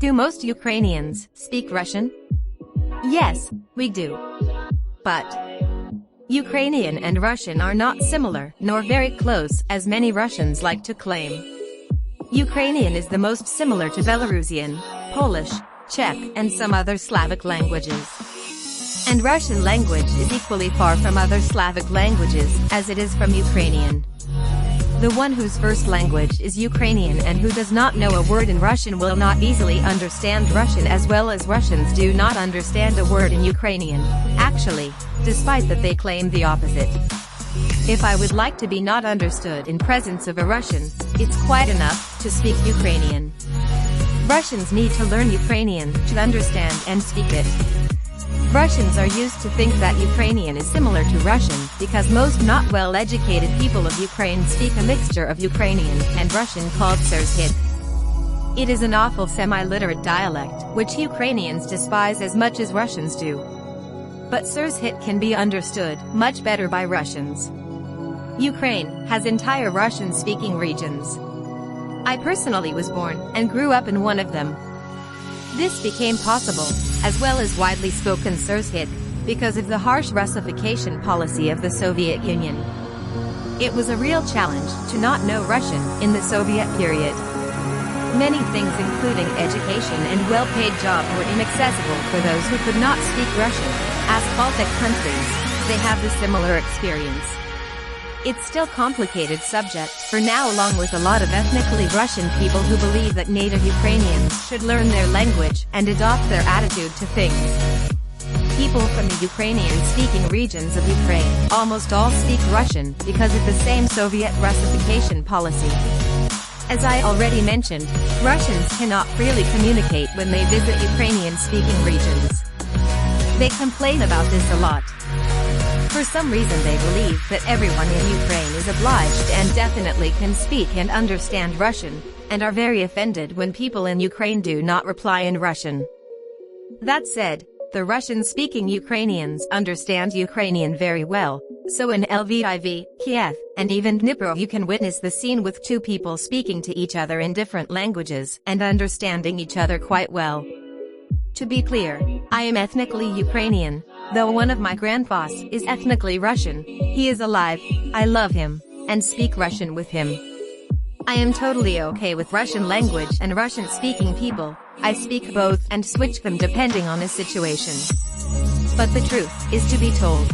Do most Ukrainians speak Russian? Yes, we do. But Ukrainian and Russian are not similar, nor very close, as many Russians like to claim. Ukrainian is the most similar to Belarusian, Polish, Czech, and some other Slavic languages. And Russian language is equally far from other Slavic languages, as it is from Ukrainian. The one whose first language is Ukrainian and who does not know a word in Russian will not easily understand Russian as well as Russians do not understand a word in Ukrainian, actually, despite that they claim the opposite. If I would like to be not understood in presence of a Russian, it's quite enough to speak Ukrainian. Russians need to learn Ukrainian to understand and speak it. Russians are used to think that Ukrainian is similar to Russian because most not well-educated people of Ukraine speak a mixture of Ukrainian and Russian called Surshit. It is an awful semi-literate dialect, which Ukrainians despise as much as Russians do. But Surshit can be understood much better by Russians. Ukraine has entire Russian-speaking regions. I personally was born and grew up in one of them. This became possible, as well as widely spoken Surshit, because of the harsh Russification policy of the Soviet Union. It was a real challenge to not know Russian in the Soviet period. Many things including education and well-paid jobs were inaccessible for those who could not speak Russian. As Baltic countries, they have the similar experience. It's still complicated subject for now, along with a lot of ethnically Russian people who believe that native Ukrainians should learn their language and adopt their attitude to things. People from the Ukrainian-speaking regions of Ukraine almost all speak Russian because of the same Soviet Russification policy. As I already mentioned, Russians cannot freely communicate when they visit Ukrainian-speaking regions. They complain about this a lot. For some reason they believe that everyone in Ukraine is obliged and definitely can speak and understand Russian, and are very offended when people in Ukraine do not reply in Russian. That said, the Russian-speaking Ukrainians understand Ukrainian very well, so in Lviv, Kiev, and even Dnipro you can witness the scene with two people speaking to each other in different languages and understanding each other quite well. To be clear, I am ethnically Ukrainian, though one of my grandpas is ethnically Russian. He is alive, I love him, and speak Russian with him. I am totally okay with Russian language and Russian-speaking people. I speak both and switch them depending on the situation. But the truth is to be told.